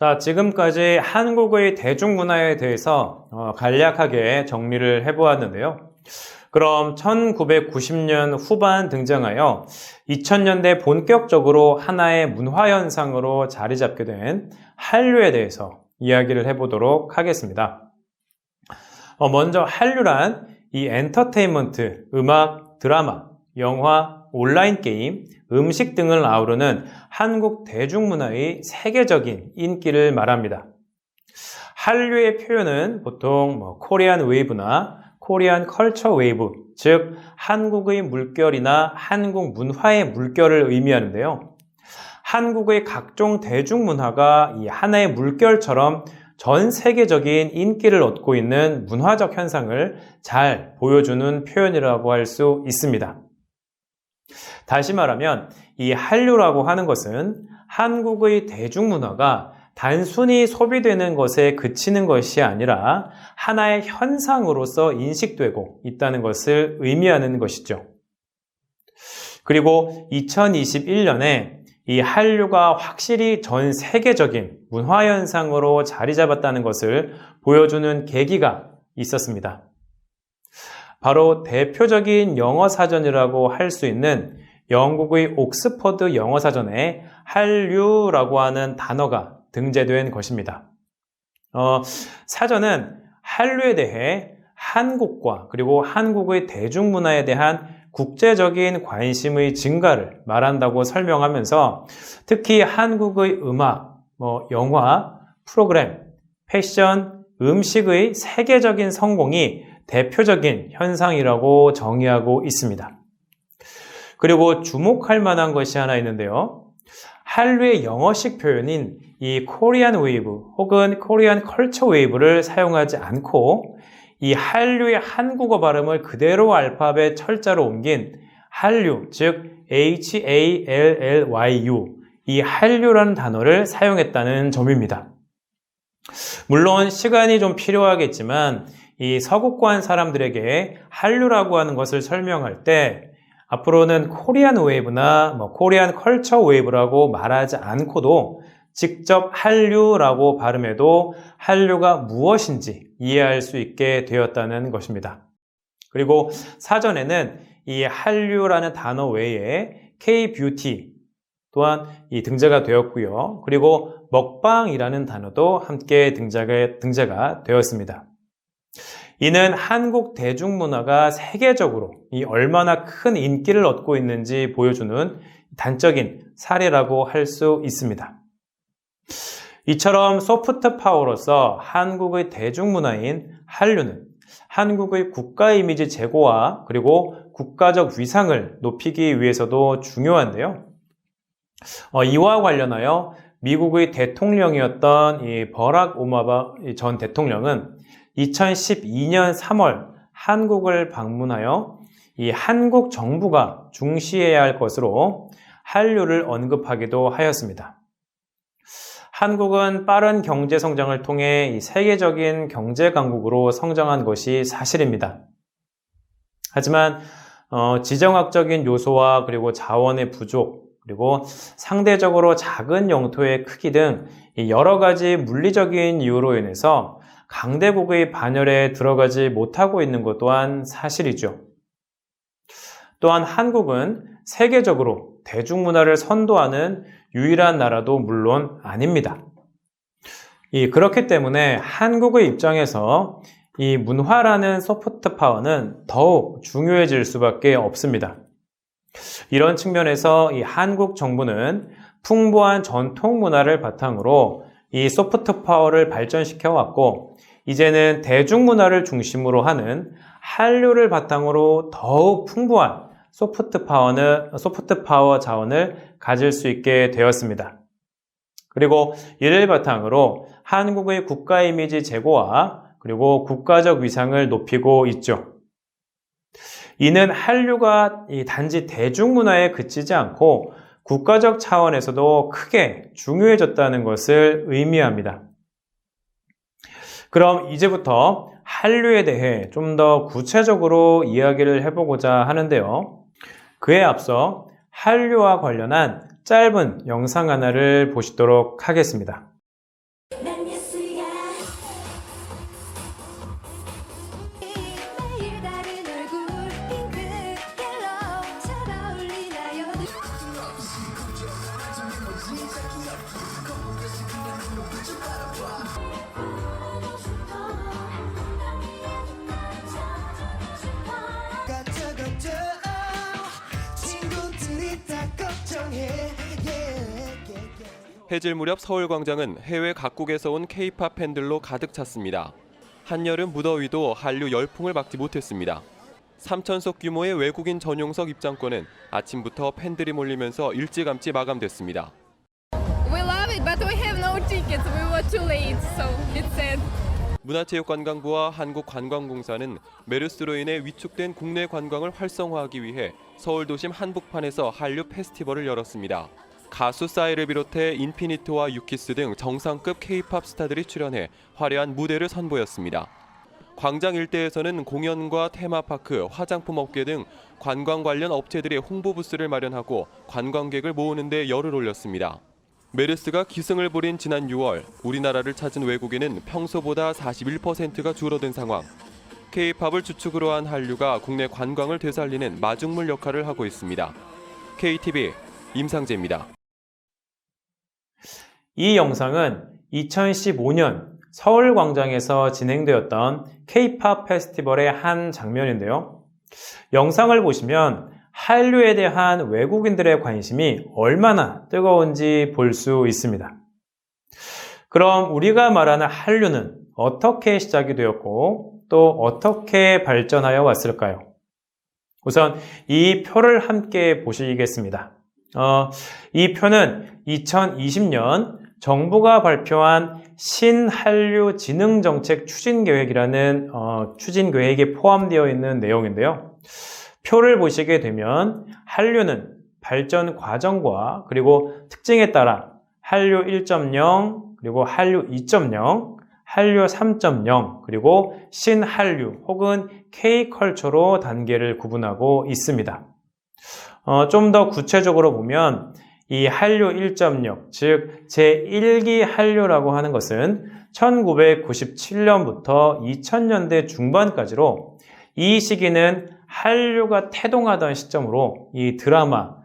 자, 지금까지 한국의 대중문화에 대해서 간략하게 정리를 해보았는데요. 그럼 1990년 후반 등장하여 2000년대 본격적으로 하나의 문화현상으로 자리 잡게 된 한류에 대해서 이야기를 해보도록 하겠습니다. 먼저 한류란 이 엔터테인먼트, 음악, 드라마, 영화, 온라인 게임, 음식 등을 아우르는 한국 대중문화의 세계적인 인기를 말합니다. 한류의 표현은 보통 코리안 웨이브나 코리안 컬처 웨이브, 즉 한국의 물결이나 한국 문화의 물결을 의미하는데요. 한국의 각종 대중문화가 이 하나의 물결처럼 전 세계적인 인기를 얻고 있는 문화적 현상을 잘 보여주는 표현이라고 할 수 있습니다. 다시 말하면 이 한류라고 하는 것은 한국의 대중문화가 단순히 소비되는 것에 그치는 것이 아니라 하나의 현상으로서 인식되고 있다는 것을 의미하는 것이죠. 그리고 2021년에 이 한류가 확실히 전 세계적인 문화현상으로 자리 잡았다는 것을 보여주는 계기가 있었습니다. 바로 대표적인 영어 사전이라고 할 수 있는 영국의 옥스퍼드 영어사전에 한류라고 하는 단어가 등재된 것입니다. 사전은 한류에 대해 한국과 그리고 한국의 대중문화에 대한 국제적인 관심의 증가를 말한다고 설명하면서 특히 한국의 음악, 영화, 프로그램, 패션, 음식의 세계적인 성공이 대표적인 현상이라고 정의하고 있습니다. 그리고 주목할 만한 것이 하나 있는데요. 한류의 영어식 표현인 이 코리안 웨이브 혹은 코리안 컬처 웨이브를 사용하지 않고 이 한류의 한국어 발음을 그대로 알파벳 철자로 옮긴 한류, 즉 HALLYU, 이 한류라는 단어를 사용했다는 점입니다. 물론 시간이 좀 필요하겠지만 이 서구권 사람들에게 한류라고 하는 것을 설명할 때 앞으로는 코리안 웨이브나 코리안 컬처 웨이브라고 말하지 않고도 직접 한류라고 발음해도 한류가 무엇인지 이해할 수 있게 되었다는 것입니다. 그리고 사전에는 이 한류라는 단어 외에 K-뷰티 또한 등재가 되었고요. 그리고 먹방이라는 단어도 함께 등재가 되었습니다. 이는 한국 대중문화가 세계적으로 얼마나 큰 인기를 얻고 있는지 보여주는 단적인 사례라고 할 수 있습니다. 이처럼 소프트 파워로서 한국의 대중문화인 한류는 한국의 국가 이미지 제고와 그리고 국가적 위상을 높이기 위해서도 중요한데요. 이와 관련하여 미국의 대통령이었던 이 버락 오바마 전 대통령은 2012년 3월 한국을 방문하여 이 한국 정부가 중시해야 할 것으로 한류를 언급하기도 하였습니다. 한국은 빠른 경제 성장을 통해 이 세계적인 경제 강국으로 성장한 것이 사실입니다. 하지만 지정학적인 요소와 그리고 자원의 부족, 그리고 상대적으로 작은 영토의 크기 등 여러 가지 물리적인 이유로 인해서 강대국의 반열에 들어가지 못하고 있는 것 또한 사실이죠. 또한 한국은 세계적으로 대중문화를 선도하는 유일한 나라도 물론 아닙니다. 그렇기 때문에 한국의 입장에서 이 문화라는 소프트 파워는 더욱 중요해질 수밖에 없습니다. 이런 측면에서 이 한국 정부는 풍부한 전통 문화를 바탕으로 이 소프트 파워를 발전시켜 왔고 이제는 대중문화를 중심으로 하는 한류를 바탕으로 더욱 풍부한 소프트 파워 자원을 가질 수 있게 되었습니다. 그리고 이를 바탕으로 한국의 국가 이미지 제고와 그리고 국가적 위상을 높이고 있죠. 이는 한류가 단지 대중문화에 그치지 않고 국가적 차원에서도 크게 중요해졌다는 것을 의미합니다. 그럼 이제부터 한류에 대해 좀 더 구체적으로 이야기를 해보고자 하는데요. 그에 앞서 한류와 관련한 짧은 영상 하나를 보시도록 하겠습니다. 해질 무렵 서울광장은 해외 각국에서 온 K-팝 팬들로 가득 찼습니다. 한여름 무더위도 한류 열풍을 막지 못했습니다. 3,000석 규모의 외국인 전용석 입장권은 아침부터 팬들이 몰리면서 일찌감치 마감됐습니다. We love it, but we have no tickets. We were too late, so it's sad. 문화체육관광부와 한국관광공사는 메르스로 인해 위축된 국내 관광을 활성화하기 위해 서울 도심 한복판에서 한류 페스티벌을 열었습니다. 가수 싸이를 비롯해 인피니트와 유키스 등 정상급 K-팝 스타들이 출연해 화려한 무대를 선보였습니다. 광장 일대에서는 공연과 테마파크, 화장품 업계 등 관광 관련 업체들이 홍보 부스를 마련하고 관광객을 모으는 데 열을 올렸습니다. 메르스가 기승을 부린 지난 6월 우리나라를 찾은 외국인은 평소보다 41%가 줄어든 상황. K-팝을 주축으로 한 한류가 국내 관광을 되살리는 마중물 역할을 하고 있습니다. KTV 임상재입니다. 이 영상은 2015년 서울광장에서 진행되었던 K-팝 페스티벌의 한 장면인데요. 영상을 보시면 한류에 대한 외국인들의 관심이 얼마나 뜨거운지 볼 수 있습니다. 그럼 우리가 말하는 한류는 어떻게 시작이 되었고 또 어떻게 발전하여 왔을까요? 우선 이 표를 함께 보시겠습니다. 이 표는 2020년 정부가 발표한 신한류 진흥정책 추진계획이라는 추진계획에 포함되어 있는 내용인데요. 표를 보시게 되면 한류는 발전 과정과 그리고 특징에 따라 한류 1.0, 그리고 한류 2.0, 한류 3.0, 그리고 신한류 혹은 K컬처로 단계를 구분하고 있습니다. 좀 더 구체적으로 보면 이 한류 1.0, 즉 제1기 한류라고 하는 것은 1997년부터 2000년대 중반까지로 이 시기는 한류가 태동하던 시점으로 이 드라마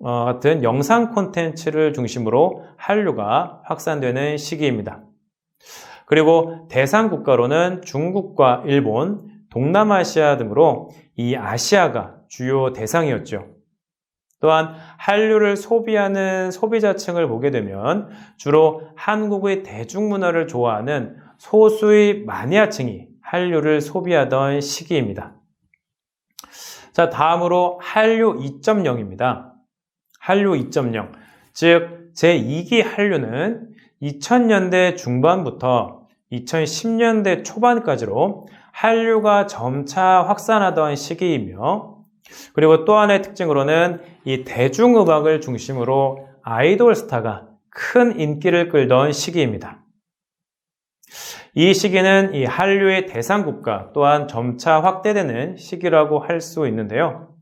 같은 영상 콘텐츠를 중심으로 한류가 확산되는 시기입니다. 그리고 대상 국가로는 중국과 일본, 동남아시아 등으로 이 아시아가 주요 대상이었죠. 또한 한류를 소비하는 소비자층을 보게 되면 주로 한국의 대중문화를 좋아하는 소수의 마니아층이 한류를 소비하던 시기입니다. 자, 다음으로 한류 2.0입니다. 한류 2.0, 즉 제2기 한류는 2000년대 중반부터 2010년대 초반까지로 한류가 점차 확산하던 시기이며, 그리고 또 하나의 특징으로는 이 대중음악을 중심으로 아이돌 스타가 큰 인기를 끌던 시기입니다. 이 시기는 이 한류의 대상 국가 또한 점차 확대되는 시기라고 할 수 있는데요.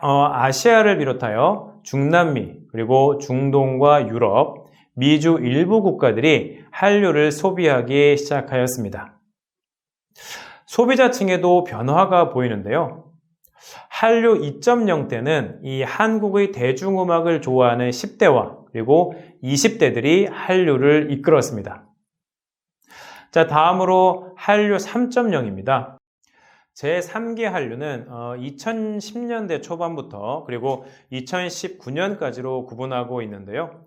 아시아를 비롯하여 중남미, 그리고 중동과 유럽, 미주 일부 국가들이 한류를 소비하기 시작하였습니다. 소비자층에도 변화가 보이는데요. 한류 2.0 때는 이 한국의 대중음악을 좋아하는 10대와 그리고 20대들이 한류를 이끌었습니다. 자, 다음으로 한류 3.0입니다. 제3기 한류는 2010년대 초반부터 그리고 2019년까지로 구분하고 있는데요.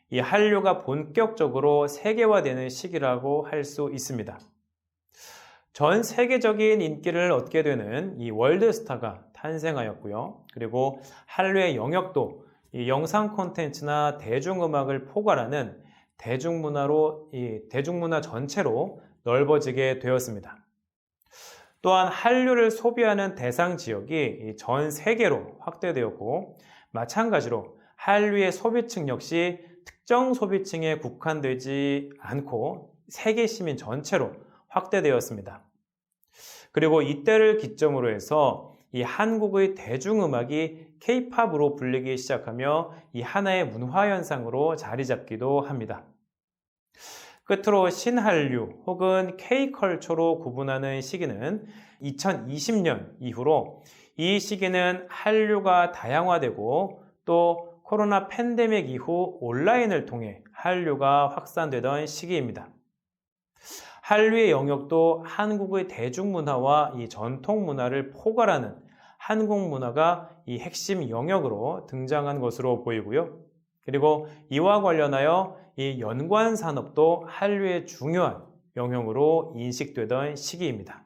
이 한류가 본격적으로 세계화되는 시기라고 할 수 있습니다. 전 세계적인 인기를 얻게 되는 이 월드스타가 탄생하였고요. 그리고 한류의 영역도 이 영상 콘텐츠나 대중음악을 포괄하는 대중문화로 이 대중문화 전체로 넓어지게 되었습니다. 또한 한류를 소비하는 대상 지역이 전 세계로 확대되었고, 마찬가지로 한류의 소비층 역시 특정 소비층에 국한되지 않고 세계 시민 전체로 확대되었습니다. 그리고 이때를 기점으로 해서 이 한국의 대중음악이 K-팝으로 불리기 시작하며 이 하나의 문화현상으로 자리 잡기도 합니다. 끝으로 신한류 혹은 K컬처로 구분하는 시기는 2020년 이후로 이 시기는 한류가 다양화되고 또 코로나 팬데믹 이후 온라인을 통해 한류가 확산되던 시기입니다. 한류의 영역도 한국의 대중문화와 이 전통문화를 포괄하는 한국 문화가 이 핵심 영역으로 등장한 것으로 보이고요. 그리고 이와 관련하여 이 연관 산업도 한류의 중요한 영역으로 인식되던 시기입니다.